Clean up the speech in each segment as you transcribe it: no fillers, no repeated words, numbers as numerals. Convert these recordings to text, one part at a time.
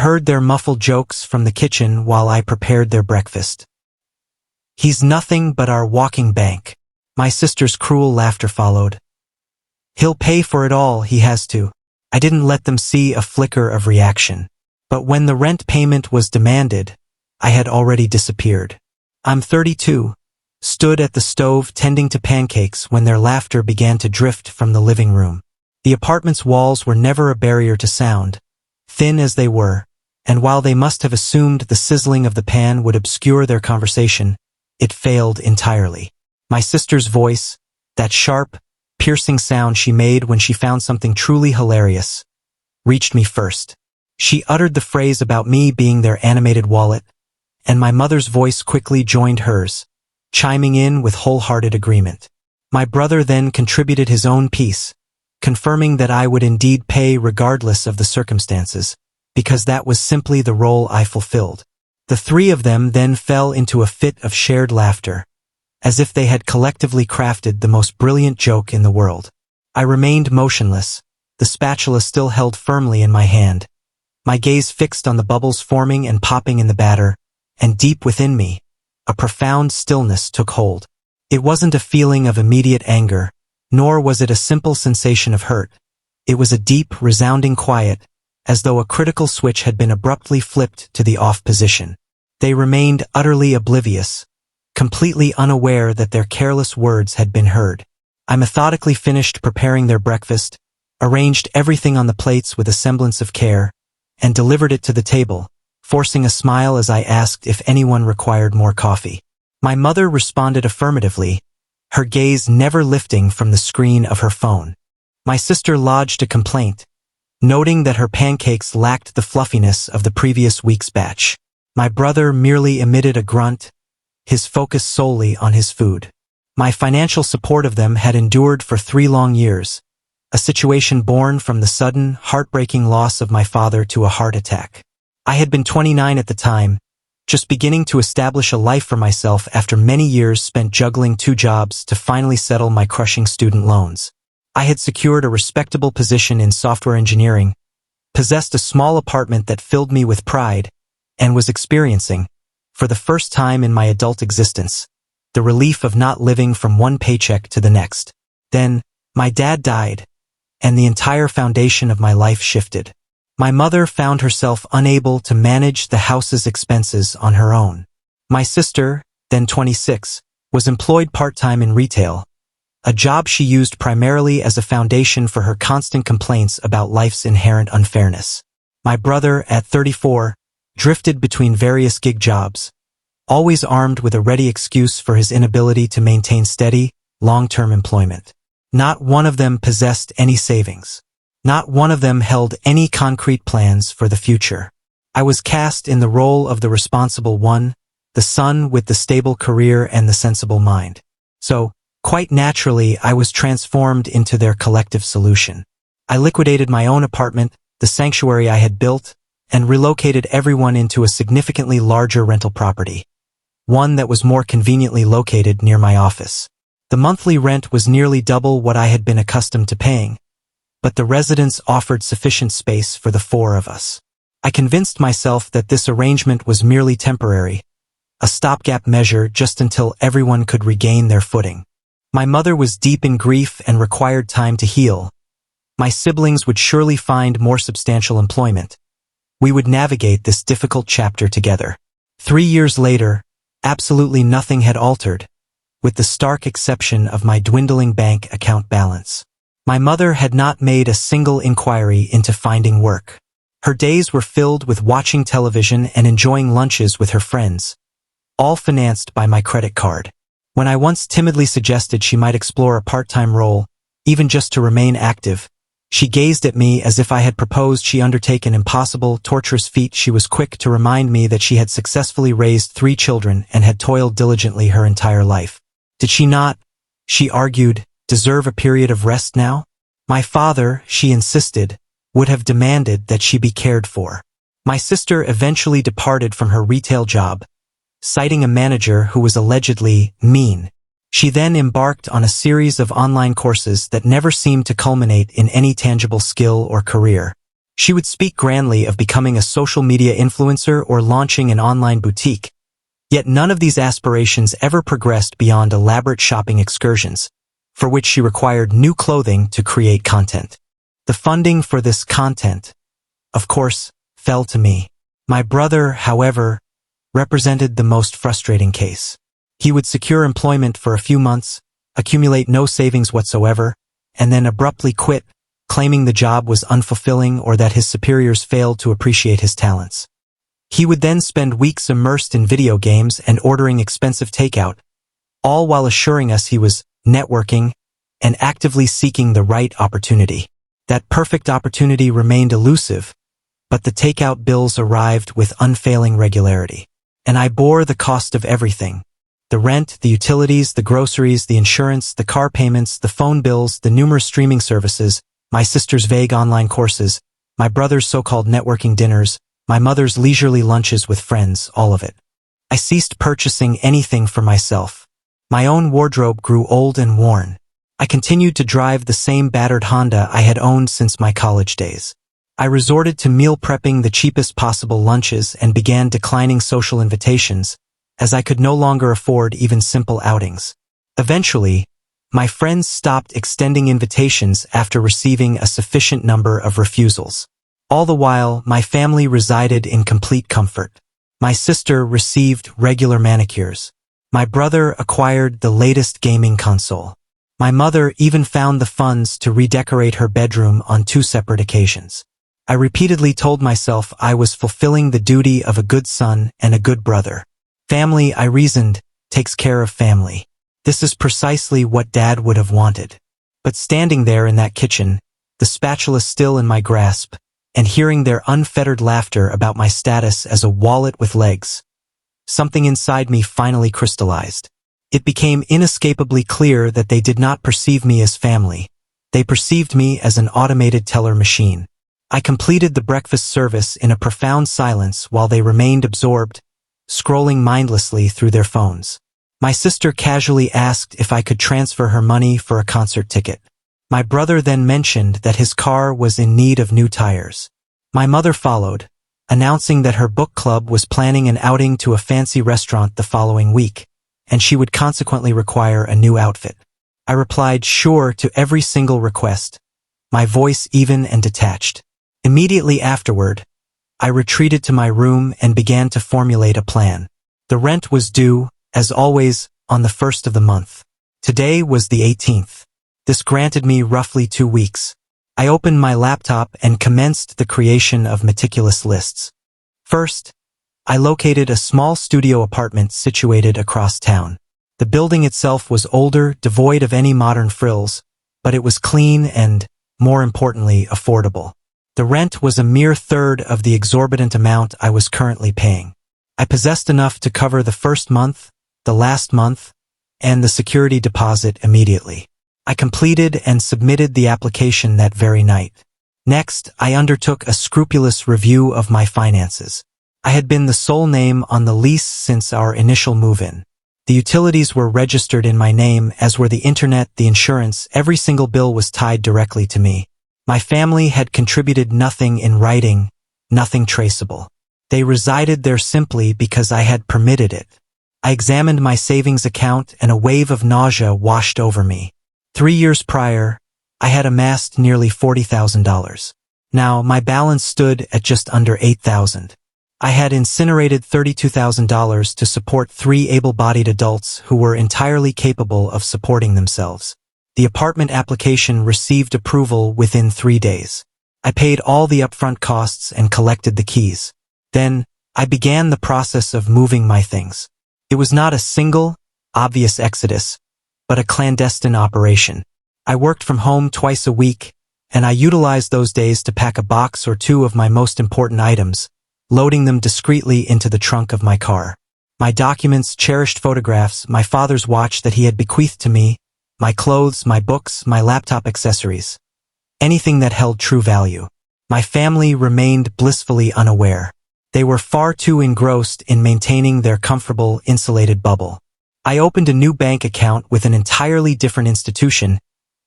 heard their muffled jokes from the kitchen while I prepared their breakfast. "He's nothing but our walking bank." My sister's cruel laughter followed. "He'll pay for it all, he has to." I didn't let them see a flicker of reaction. But when the rent payment was demanded, I had already disappeared. I'm 32, stood at the stove tending to pancakes when their laughter began to drift from the living room. The apartment's walls were never a barrier to sound, thin as they were, and while they must have assumed the sizzling of the pan would obscure their conversation, it failed entirely. My sister's voice, that sharp, piercing sound she made when she found something truly hilarious, reached me first. She uttered the phrase about me being their animated wallet, and my mother's voice quickly joined hers, chiming in with wholehearted agreement. My brother then contributed his own piece, confirming that I would indeed pay regardless of the circumstances, because that was simply the role I fulfilled. The three of them then fell into a fit of shared laughter, as if they had collectively crafted the most brilliant joke in the world. I remained motionless, the spatula still held firmly in my hand, my gaze fixed on the bubbles forming and popping in the batter, and deep within me, a profound stillness took hold. It wasn't a feeling of immediate anger, nor was it a simple sensation of hurt. It was a deep, resounding quiet, as though a critical switch had been abruptly flipped to the off position. They remained utterly oblivious, completely unaware that their careless words had been heard. I methodically finished preparing their breakfast, arranged everything on the plates with a semblance of care, and delivered it to the table, forcing a smile as I asked if anyone required more coffee. My mother responded affirmatively, her gaze never lifting from the screen of her phone. My sister lodged a complaint, noting that her pancakes lacked the fluffiness of the previous week's batch. My brother merely emitted a grunt, his focus solely on his food. My financial support of them had endured for 3 long years, a situation born from the sudden, heartbreaking loss of my father to a heart attack. I had been 29 at the time, just beginning to establish a life for myself after many years spent juggling 2 jobs to finally settle my crushing student loans. I had secured a respectable position in software engineering, possessed a small apartment that filled me with pride, and was experiencing, for the first time in my adult existence, the relief of not living from one paycheck to the next. Then, my dad died, and the entire foundation of my life shifted. My mother found herself unable to manage the house's expenses on her own. My sister, then 26, was employed part-time in retail, a job she used primarily as a foundation for her constant complaints about life's inherent unfairness. My brother, at 34, drifted between various gig jobs, always armed with a ready excuse for his inability to maintain steady, long-term employment. Not one of them possessed any savings. Not one of them held any concrete plans for the future. I was cast in the role of the responsible one, the son with the stable career and the sensible mind. So, quite naturally, I was transformed into their collective solution. I liquidated my own apartment, the sanctuary I had built, and relocated everyone into a significantly larger rental property, one that was more conveniently located near my office. The monthly rent was nearly double what I had been accustomed to paying, but the residence offered sufficient space for the 4 of us. I convinced myself that this arrangement was merely temporary, a stopgap measure just until everyone could regain their footing. My mother was deep in grief and required time to heal. My siblings would surely find more substantial employment. We would navigate this difficult chapter together. 3 years later, absolutely nothing had altered, with the stark exception of my dwindling bank account balance. My mother had not made a single inquiry into finding work. Her days were filled with watching television and enjoying lunches with her friends, all financed by my credit card. When I once timidly suggested she might explore a part-time role, even just to remain active, she gazed at me as if I had proposed she undertake an impossible, torturous feat. She was quick to remind me that she had successfully raised 3 children and had toiled diligently her entire life. Did she not, she argued, deserve a period of rest now? My father, she insisted, would have demanded that she be cared for. My sister eventually departed from her retail job, citing a manager who was allegedly mean. She then embarked on a series of online courses that never seemed to culminate in any tangible skill or career. She would speak grandly of becoming a social media influencer or launching an online boutique, yet none of these aspirations ever progressed beyond elaborate shopping excursions, for which she required new clothing to create content. The funding for this content, of course, fell to me. My brother, however, represented the most frustrating case. He would secure employment for a few months, accumulate no savings whatsoever, and then abruptly quit, claiming the job was unfulfilling or that his superiors failed to appreciate his talents. He would then spend weeks immersed in video games and ordering expensive takeout, all while assuring us he was networking and actively seeking the right opportunity. That perfect opportunity remained elusive, but the takeout bills arrived with unfailing regularity. And I bore the cost of everything. The rent, the utilities, the groceries, the insurance, the car payments, the phone bills, the numerous streaming services, my sister's vague online courses, my brother's so-called networking dinners, my mother's leisurely lunches with friends, all of it. I ceased purchasing anything for myself. My own wardrobe grew old and worn. I continued to drive the same battered Honda I had owned since my college days. I resorted to meal prepping the cheapest possible lunches and began declining social invitations, as I could no longer afford even simple outings. Eventually, my friends stopped extending invitations after receiving a sufficient number of refusals. All the while, my family resided in complete comfort. My sister received regular manicures. My brother acquired the latest gaming console. My mother even found the funds to redecorate her bedroom on 2 separate occasions. I repeatedly told myself I was fulfilling the duty of a good son and a good brother. Family, I reasoned, takes care of family. This is precisely what Dad would have wanted. But standing there in that kitchen, the spatula still in my grasp, and hearing their unfettered laughter about my status as a wallet with legs, something inside me finally crystallized. It became inescapably clear that they did not perceive me as family. They perceived me as an automated teller machine. I completed the breakfast service in a profound silence while they remained absorbed, scrolling mindlessly through their phones. My sister casually asked if I could transfer her money for a concert ticket. My brother then mentioned that his car was in need of new tires. My mother followed, announcing that her book club was planning an outing to a fancy restaurant the following week, and she would consequently require a new outfit. I replied sure to every single request, my voice even and detached. Immediately afterward, I retreated to my room and began to formulate a plan. The rent was due, as always, on the 1st of the month. Today was the 18th. This granted me roughly 2 weeks. I opened my laptop and commenced the creation of meticulous lists. First, I located a small studio apartment situated across town. The building itself was older, devoid of any modern frills, but it was clean and, more importantly, affordable. The rent was a mere third of the exorbitant amount I was currently paying. I possessed enough to cover the first month, the last month, and the security deposit immediately. I completed and submitted the application that very night. Next, I undertook a scrupulous review of my finances. I had been the sole name on the lease since our initial move-in. The utilities were registered in my name, as were the internet, the insurance. Every single bill was tied directly to me. My family had contributed nothing in writing, nothing traceable. They resided there simply because I had permitted it. I examined my savings account and a wave of nausea washed over me. 3 years prior, I had amassed nearly $40,000. Now, my balance stood at just under $8,000. I had incinerated $32,000 to support 3 able-bodied adults who were entirely capable of supporting themselves. The apartment application received approval within 3 days. I paid all the upfront costs and collected the keys. Then, I began the process of moving my things. It was not a single, obvious exodus, but a clandestine operation. I worked from home twice a week, and I utilized those days to pack a box or 2 of my most important items, loading them discreetly into the trunk of my car. My documents, cherished photographs, my father's watch that he had bequeathed to me, my clothes, my books, my laptop accessories. Anything that held true value. My family remained blissfully unaware. They were far too engrossed in maintaining their comfortable, insulated bubble. I opened a new bank account with an entirely different institution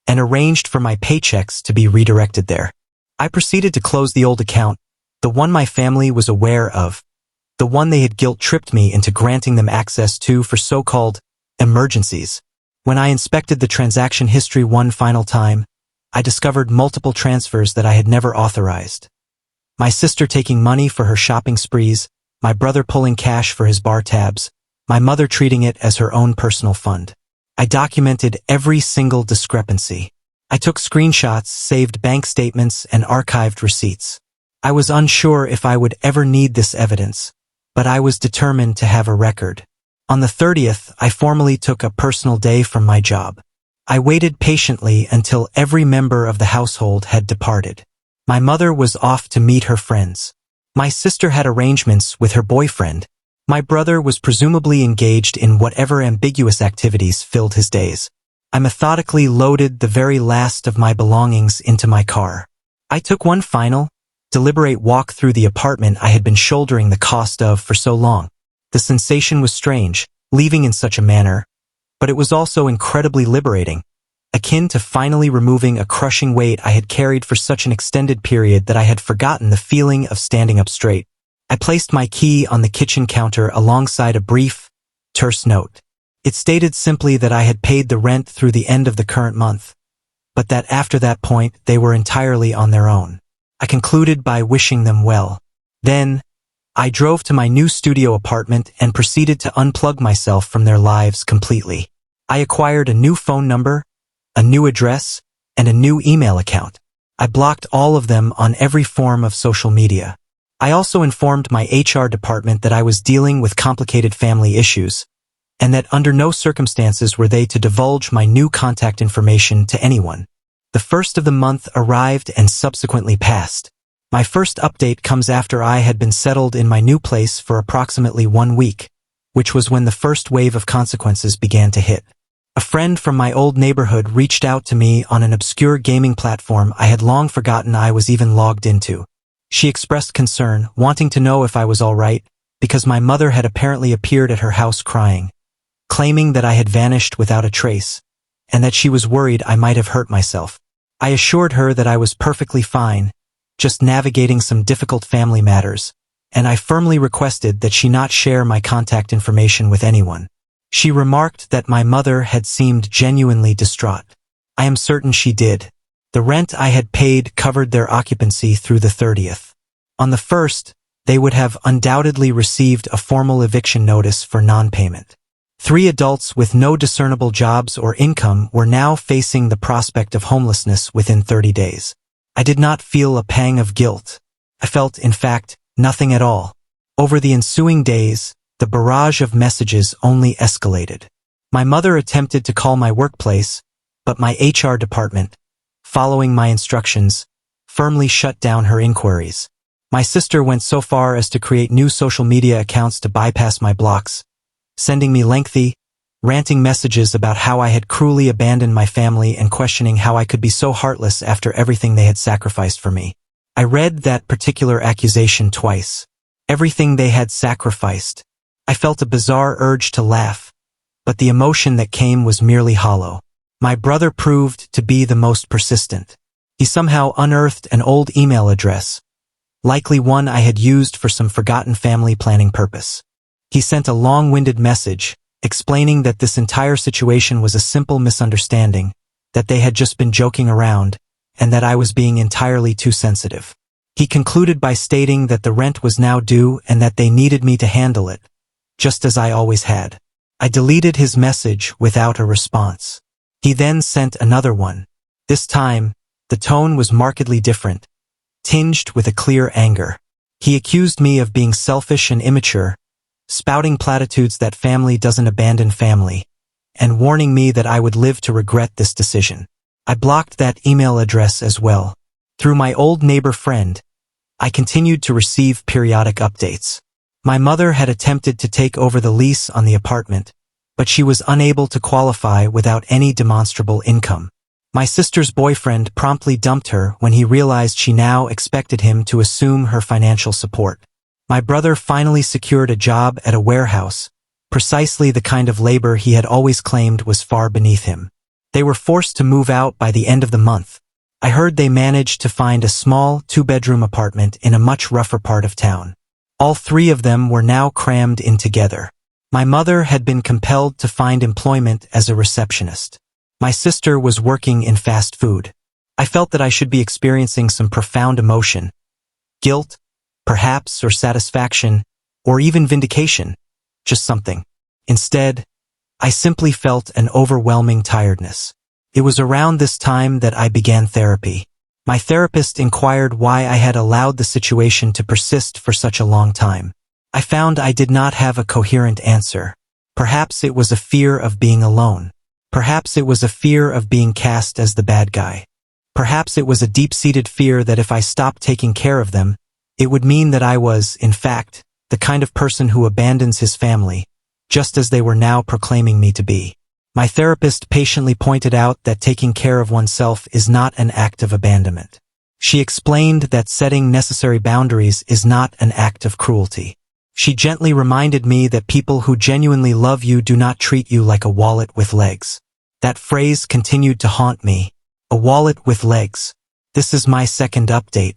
and arranged for my paychecks to be redirected there. I proceeded to close the old account, the one my family was aware of, the one they had guilt-tripped me into granting them access to for so-called emergencies. When I inspected the transaction history one final time, I discovered multiple transfers that I had never authorized. My sister taking money for her shopping sprees, my brother pulling cash for his bar tabs, my mother treating it as her own personal fund. I documented every single discrepancy. I took screenshots, saved bank statements, and archived receipts. I was unsure if I would ever need this evidence, but I was determined to have a record. On the 30th, I formally took a personal day from my job. I waited patiently until every member of the household had departed. My mother was off to meet her friends. My sister had arrangements with her boyfriend. My brother was presumably engaged in whatever ambiguous activities filled his days. I methodically loaded the very last of my belongings into my car. I took one final, deliberate walk through the apartment I had been shouldering the cost of for so long. The sensation was strange, leaving in such a manner, but it was also incredibly liberating, akin to finally removing a crushing weight I had carried for such an extended period that I had forgotten the feeling of standing up straight. I placed my key on the kitchen counter alongside a brief, terse note. It stated simply that I had paid the rent through the end of the current month, but that after that point they were entirely on their own. I concluded by wishing them well. Then, I drove to my new studio apartment and proceeded to unplug myself from their lives completely. I acquired a new phone number, a new address, and a new email account. I blocked all of them on every form of social media. I also informed my HR department that I was dealing with complicated family issues, and that under no circumstances were they to divulge my new contact information to anyone. The first of the month arrived and subsequently passed. My first update comes after I had been settled in my new place for approximately 1 week, which was when the first wave of consequences began to hit. A friend from my old neighborhood reached out to me on an obscure gaming platform I had long forgotten I was even logged into. She expressed concern, wanting to know if I was all right, because my mother had apparently appeared at her house crying, claiming that I had vanished without a trace, and that she was worried I might have hurt myself. I assured her that I was perfectly fine, just navigating some difficult family matters, and I firmly requested that she not share my contact information with anyone. She remarked that my mother had seemed genuinely distraught. I am certain she did. The rent I had paid covered their occupancy through the 30th. On the 1st, they would have undoubtedly received a formal eviction notice for non-payment. 3 adults with no discernible jobs or income were now facing the prospect of homelessness within 30 days. I did not feel a pang of guilt. I felt, in fact, nothing at all. Over the ensuing days, the barrage of messages only escalated. My mother attempted to call my workplace, but my HR department, following my instructions, firmly shut down her inquiries. My sister went so far as to create new social media accounts to bypass my blocks, sending me lengthy, ranting messages about how I had cruelly abandoned my family and questioning how I could be so heartless after everything they had sacrificed for me. I read that particular accusation twice. Everything they had sacrificed. I felt a bizarre urge to laugh, but the emotion that came was merely hollow. My brother proved to be the most persistent. He somehow unearthed an old email address, likely one I had used for some forgotten family planning purpose. He sent a long-winded message, explaining that this entire situation was a simple misunderstanding, that they had just been joking around, and that I was being entirely too sensitive. He concluded by stating that the rent was now due and that they needed me to handle it, just as I always had. I deleted his message without a response. He then sent another one. This time, the tone was markedly different, tinged with a clear anger. He accused me of being selfish and immature, spouting platitudes that family doesn't abandon family, and warning me that I would live to regret this decision. I blocked that email address as well. Through my old neighbor friend, I continued to receive periodic updates. My mother had attempted to take over the lease on the apartment, but she was unable to qualify without any demonstrable income. My sister's boyfriend promptly dumped her when he realized she now expected him to assume her financial support. My brother finally secured a job at a warehouse, precisely the kind of labor he had always claimed was far beneath him. They were forced to move out by the end of the month, I heard they managed to find a small two-bedroom apartment in a much rougher part of town. All three of them were now crammed in together. My mother had been compelled to find employment as a receptionist. My sister was working in fast food. I felt that I should be experiencing some profound emotion. Guilt, perhaps, or satisfaction, or even vindication. Just something. Instead, I simply felt an overwhelming tiredness. It was around this time that I began therapy. My therapist inquired why I had allowed the situation to persist for such a long time. I found I did not have a coherent answer. Perhaps it was a fear of being alone. Perhaps it was a fear of being cast as the bad guy. Perhaps it was a deep-seated fear that if I stopped taking care of them, it would mean that I was, in fact, the kind of person who abandons his family, just as they were now proclaiming me to be. My therapist patiently pointed out that taking care of oneself is not an act of abandonment. She explained that setting necessary boundaries is not an act of cruelty. She gently reminded me that people who genuinely love you do not treat you like a wallet with legs. That phrase continued to haunt me. A wallet with legs. This is my second update.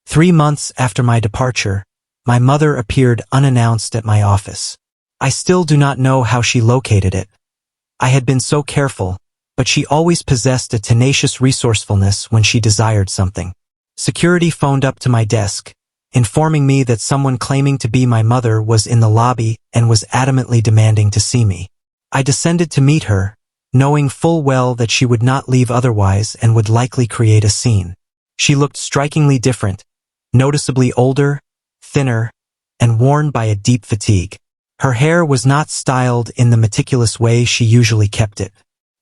3 months after my departure, my mother appeared unannounced at my office. I still do not know how she located it. I had been so careful, but she always possessed a tenacious resourcefulness when she desired something. Security phoned up to my desk, informing me that someone claiming to be my mother was in the lobby and was adamantly demanding to see me. I descended to meet her, knowing full well that she would not leave otherwise and would likely create a scene. She looked strikingly different, noticeably older, thinner, and worn by a deep fatigue. Her hair was not styled in the meticulous way she usually kept it.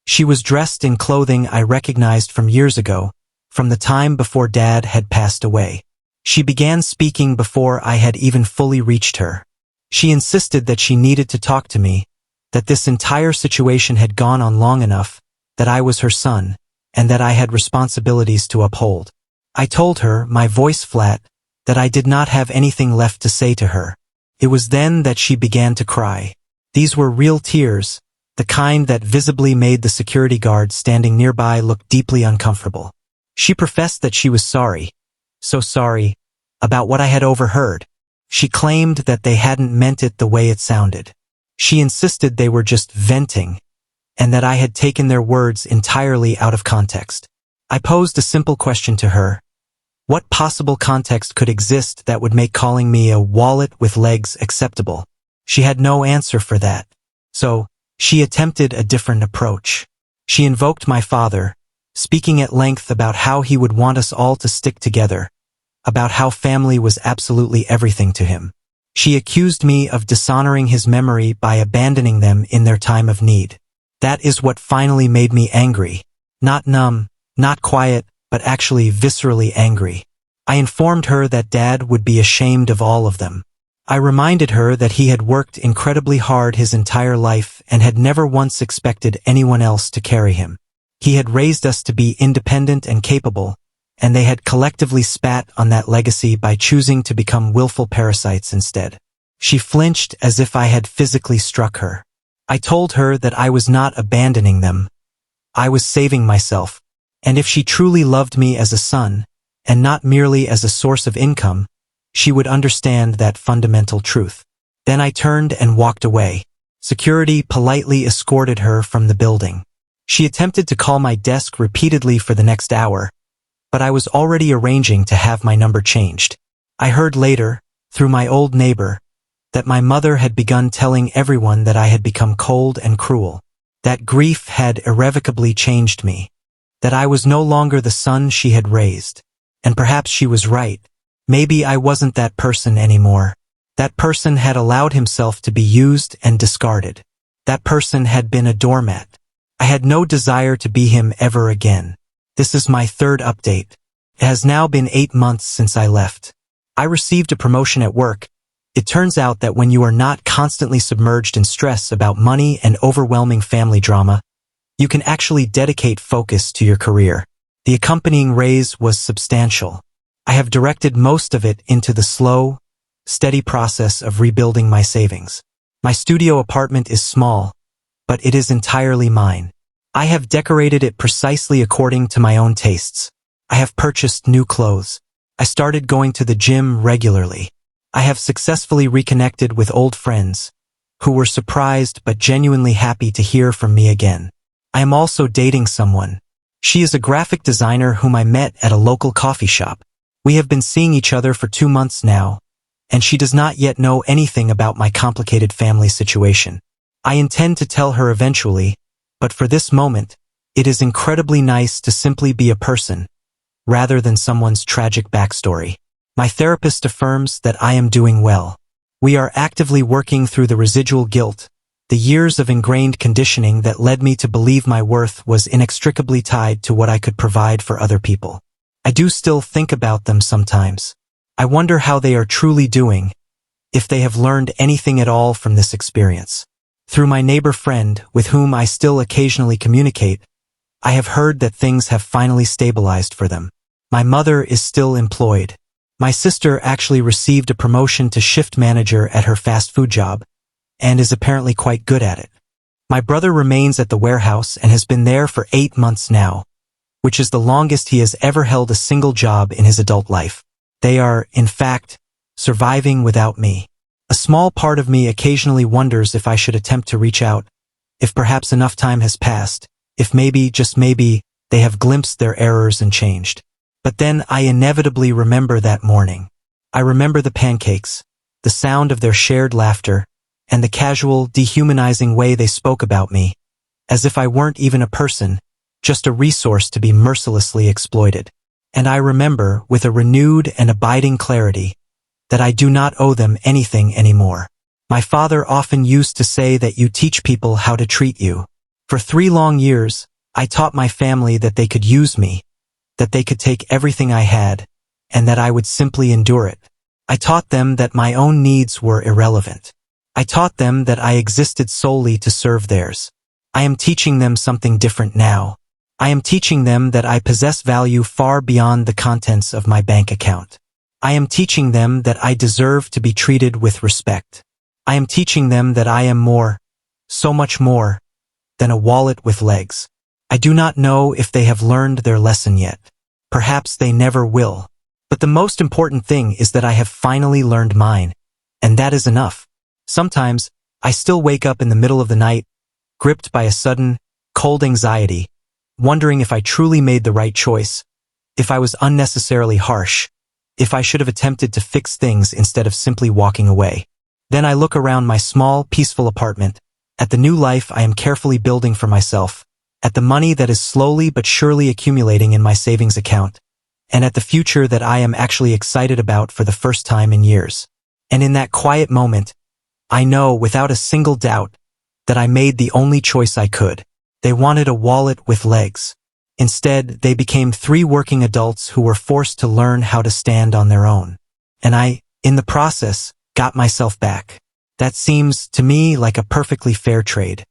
She was dressed in clothing I recognized from years ago, from the time before Dad had passed away. She began speaking before I had even fully reached her. She insisted that she needed to talk to me, that this entire situation had gone on long enough, that I was her son, and that I had responsibilities to uphold. I told her, my voice flat, that I did not have anything left to say to her. It was then that she began to cry. These were real tears, the kind that visibly made the security guard standing nearby look deeply uncomfortable. She professed that she was sorry, so sorry, about what I had overheard. She claimed that they hadn't meant it the way it sounded. She insisted they were just venting, and that I had taken their words entirely out of context. I posed a simple question to her. What possible context could exist that would make calling me a wallet with legs acceptable? She had no answer for that. So, she attempted a different approach. She invoked my father, speaking at length about how he would want us all to stick together, about how family was absolutely everything to him. She accused me of dishonoring his memory by abandoning them in their time of need. That is what finally made me angry. Not numb, not quiet, but actually viscerally angry. I informed her that Dad would be ashamed of all of them. I reminded her that he had worked incredibly hard his entire life and had never once expected anyone else to carry him. He had raised us to be independent and capable, and they had collectively spat on that legacy by choosing to become willful parasites instead. She flinched as if I had physically struck her. I told her that I was not abandoning them. I was saving myself, and if she truly loved me as a son, and not merely as a source of income, she would understand that fundamental truth. Then I turned and walked away. Security politely escorted her from the building. She attempted to call my desk repeatedly for the next hour, but I was already arranging to have my number changed. I heard later, through my old neighbor, that my mother had begun telling everyone that I had become cold and cruel, that grief had irrevocably changed me, that I was no longer the son she had raised. And perhaps she was right. Maybe I wasn't that person anymore. That person had allowed himself to be used and discarded. That person had been a doormat. I had no desire to be him ever again. This is my third update. It has now been 8 months since I left. I received a promotion at work. It turns out that when you are not constantly submerged in stress about money and overwhelming family drama, you can actually dedicate focus to your career. The accompanying raise was substantial. I have directed most of it into the slow, steady process of rebuilding my savings. My studio apartment is small, but it is entirely mine. I have decorated it precisely according to my own tastes. I have purchased new clothes. I started going to the gym regularly. I have successfully reconnected with old friends, who were surprised but genuinely happy to hear from me again. I am also dating someone. She is a graphic designer whom I met at a local coffee shop. We have been seeing each other for 2 months now, and she does not yet know anything about my complicated family situation. I intend to tell her eventually, but for this moment, it is incredibly nice to simply be a person, rather than someone's tragic backstory. My therapist affirms that I am doing well. We are actively working through the residual guilt, the years of ingrained conditioning that led me to believe my worth was inextricably tied to what I could provide for other people. I do still think about them sometimes. I wonder how they are truly doing, if they have learned anything at all from this experience. Through my neighbor friend, with whom I still occasionally communicate, I have heard that things have finally stabilized for them. My mother is still employed. My sister actually received a promotion to shift manager at her fast food job, and is apparently quite good at it. My brother remains at the warehouse and has been there for 8 months now, which is the longest he has ever held a single job in his adult life. They are, in fact, surviving without me. A small part of me occasionally wonders if I should attempt to reach out, if perhaps enough time has passed, if maybe, just maybe, they have glimpsed their errors and changed. But then I inevitably remember that morning. I remember the pancakes, the sound of their shared laughter, and the casual, dehumanizing way they spoke about me, as if I weren't even a person, just a resource to be mercilessly exploited. And I remember, with a renewed and abiding clarity, that I do not owe them anything anymore. My father often used to say that you teach people how to treat you. For 3 long years, I taught my family that they could use me, that they could take everything I had, and that I would simply endure it. I taught them that my own needs were irrelevant. I taught them that I existed solely to serve theirs. I am teaching them something different now. I am teaching them that I possess value far beyond the contents of my bank account. I am teaching them that I deserve to be treated with respect. I am teaching them that I am more, so much more, than a wallet with legs. I do not know if they have learned their lesson yet. Perhaps they never will. But the most important thing is that I have finally learned mine, and that is enough. Sometimes, I still wake up in the middle of the night, gripped by a sudden, cold anxiety, wondering if I truly made the right choice, if I was unnecessarily harsh, if I should have attempted to fix things instead of simply walking away. Then I look around my small, peaceful apartment, at the new life I am carefully building for myself, at the money that is slowly but surely accumulating in my savings account, and at the future that I am actually excited about for the first time in years. And in that quiet moment, I know without a single doubt that I made the only choice I could. They wanted a wallet with legs. Instead, they became 3 working adults who were forced to learn how to stand on their own. And I, in the process, got myself back. That seems, to me, like a perfectly fair trade.